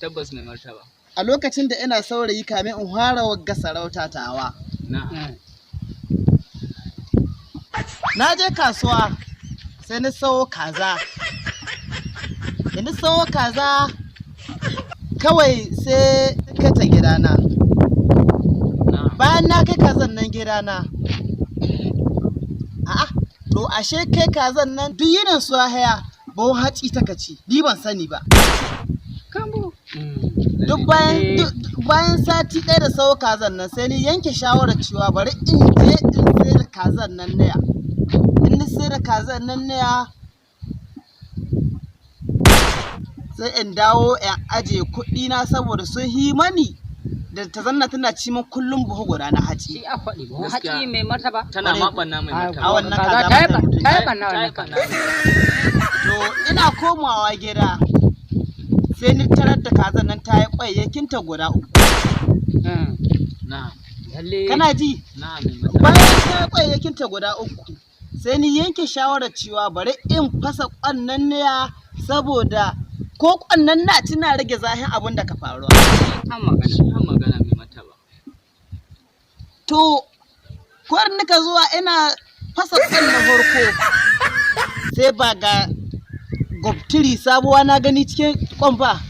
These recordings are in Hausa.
Tabbas mai martaba. A lokacin da ina saurayi kamin in fara wagga sarauta tawa. Na'am. Na je kasuwa sai ni sawo kaza. Da ni sawo kaza kawai sai kai ta gidana. Bayan na kai kazan nan gidana. A'a, to ashe kai kazan nan duk yinin su haya bawon haci ta kaci. Ni ban sani ba. Kambo. Duk bayan sati ɗaya da sawo kazan nan sai ni yanke shawarar cewa bari in je in sai da kazan nan naya. In ni sai da kazan nan naya sai in dawo in aje kuɗi na saboda sun yi mani da ta zanna tana ci min kullum buhu guda na haci. Shi a faɗi buhu haci mai martaba. Tana maɓanna mai martaba. A wannan kaza ta yi ɓanna wannan kaza. To ina komawa gida sai ni tarar da kazan nan ta yi ƙwayayyakinta guda 3. Na'am. Kana ji? Na'am. Bayan ta yi ƙwayayyakinta guda 3 sai ni yanke shawarar cewa bari in fasa ƙwannan naya saboda ko ƙwannan na tana rage zahin abin da ka faruwa. An magana mai martaba. To, kwar nika zuwa ina fasa ƙwannan farko sai ba ga gwabtiri sabuwa na gani cikin ƙwan ba.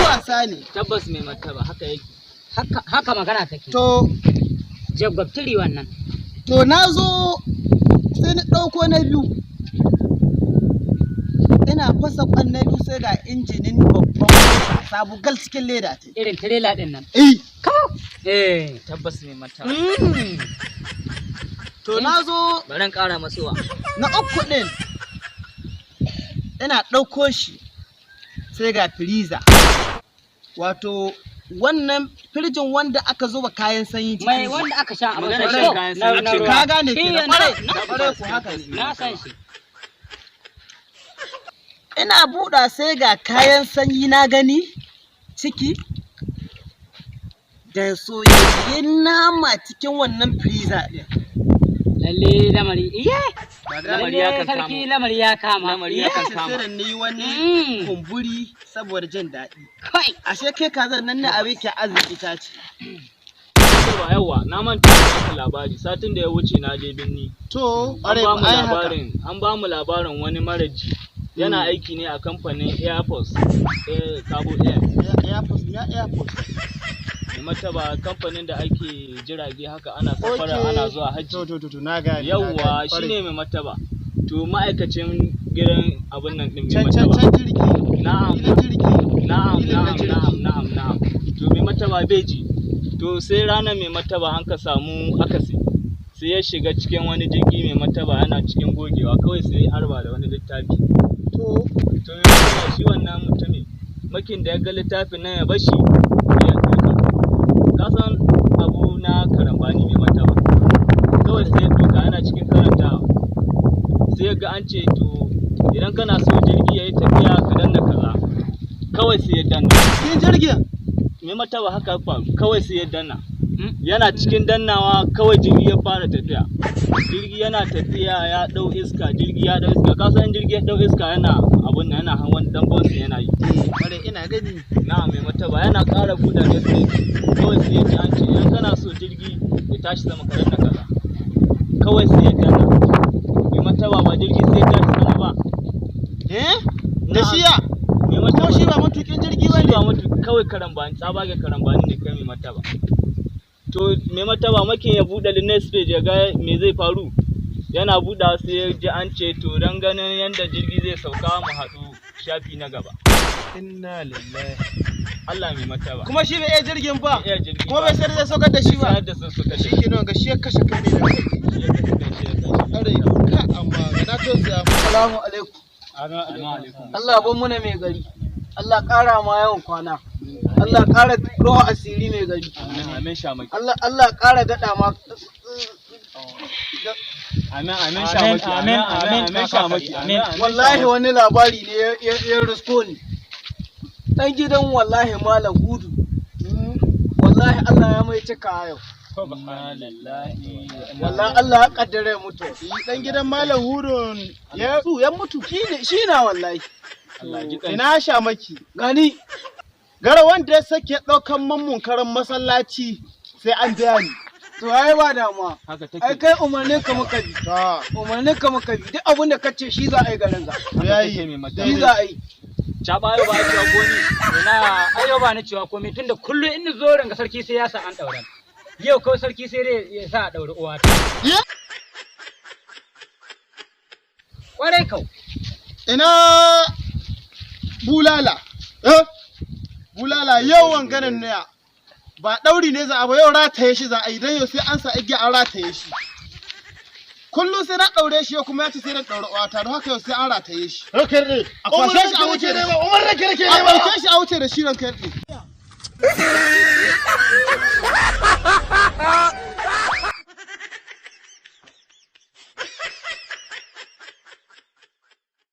Wasa ne. Tabbas mai martaba haka yake. Haka magana take. To, jagwabtiri wannan. To na zo sai na ɗauko na biyu. Ina fasa ƙwan na biyu sai ga injinin babban mota sabu gal cikin leda ta. Irin tirela ɗin nan. Tabbas mai martaba. To na zo. Bari ƙara masuwa. Na 3 ɗin. Ina ɗauko shi sai ga firiza. Wato wannan firjin wanda aka zuba kayan sanyi ciki. Mai wanda aka sha a magana shan kayan sanyi. Ka gane ke da ƙwarai ku haka ne. Na san shi. Ina buɗa sai ga kayan sanyi na gani ciki da soyayyen nama cikin wannan firiza ɗin. Lalle lamari iye. Lamari ya kan kama. Sarki lamari ya kama. Lamari ya kan kama. Sai da ni wani kumburi saboda jin daɗi. Kai. Ashe kai kazan nan ne abin ke arziki ta ce. Yawa na manta da labari satin da ya wuce na je binni. To, an ba mu labarin wani maraji yana aiki ne a kamfanin Air Force Cabo Air. Mai martaba kamfanin da ake jirage haka ana safara ana zuwa hajji. To na gane. Yawwa shine mai martaba. To ma'aikacin gidan abin nan din mai martaba. Can jirgi. Na'am. To mai martaba beji. To sai ranar mai martaba an ka samu akasi. Sai ya shiga cikin wani jirgi mai martaba yana cikin gogewa kawai sai ya harba da wani littafi. To mai martaba shi wannan mutumin makin da ya ga littafin nan ya bashi ya ɗauka. Kasan abu na karambani mai martaba. Kawai sai ya ɗauka yana cikin karantawa. Sai ga an ce to idan kana so jirgi ya yi tafiya ka danna kaza. Kawai sai ya danna. Cikin jirgin? Mai martaba haka faru kawai sai ya danna. Yana cikin dannawa kawai jirgi ya fara tafiya. Jirgi yana tafiya ya ɗau iska, jirgi ya ɗau iska. Ka san jirgi ya ɗau iska yana abun nan yana hawan dambonsa yana yi. Bare ina gani. Na'am mai martaba yana ƙara buɗe gaske. Kawai sai ya ji an ce idan kana so jirgi ya tashi sama ka danna kaza. Kawai sai ya danna. Mai martaba ba jirgi sai ya tashi sama ba. Da shiya? Mai martaba shi ba matuƙin jirgi ba ne? Ba matuƙi kawai karambani, tsabagen karambani ne kai mai martaba. To mai martaba makin ya buɗe next page ya ga me zai faru. Yana buɗa sai ya ji an ce to don ganin yadda jirgi zai sauka mu haɗu shafi na gaba. Inna lillahi. Allah mai martaba. Kuma shi bai iya jirgin ba? Iya jirgi. Kuma bai sai da saukar da shi ba? Sai da saukar da shi. Shi ke ga shi ya kashe kai ne da kai. Amma ga na to sai assalamu alaikum. Allah ban muna mai gari. Allah ƙara ma yawan kwana. Allah ƙara ruwa asiri mai gari. Amin shamaki. Allah ƙara daɗa ma. Amin shamaki. Amin. Wallahi wani labari ne ya risko ni. Dan gidan wallahi malam Hudu. Wallahi Allah ya mai cika yau. Subhanallahi. Wallahi Allah ya kaddare mutu. Dan gidan malam Hudu ya mutu. Shi na wallahi. Allah ji kan ina shamaki Gani. gara wanda ya sake ɗaukan mammun karan masallaci sai an biya ni. To ai ba damuwa. haka Ai take kai umarnin ka muka bi. Ta Umarnin ka muka bi. Duk abin da kace shi za a yi garin ga. yayi mai mata Shi za a yi. Chaba yau ba a cewa komi ina ayo ba ni cewa komai tunda kullum in zo ranga sarki sai ya sa an daura yau kawai sarki sai dai ya sa a daura uwa ta kwarai kau ina bulala bulala yau wanganan ne ba ɗauri ne za a ba yau rataye shi za a yi don yau sai an sa igiya an rataye shi kullum sai na ɗaure shi yau kuma ya ce sai na ɗaure uwata don haka yau sai an rataye shi a kwashe shi a wuce da shi a ɗauke shi a wuce da shi ranka yarɗe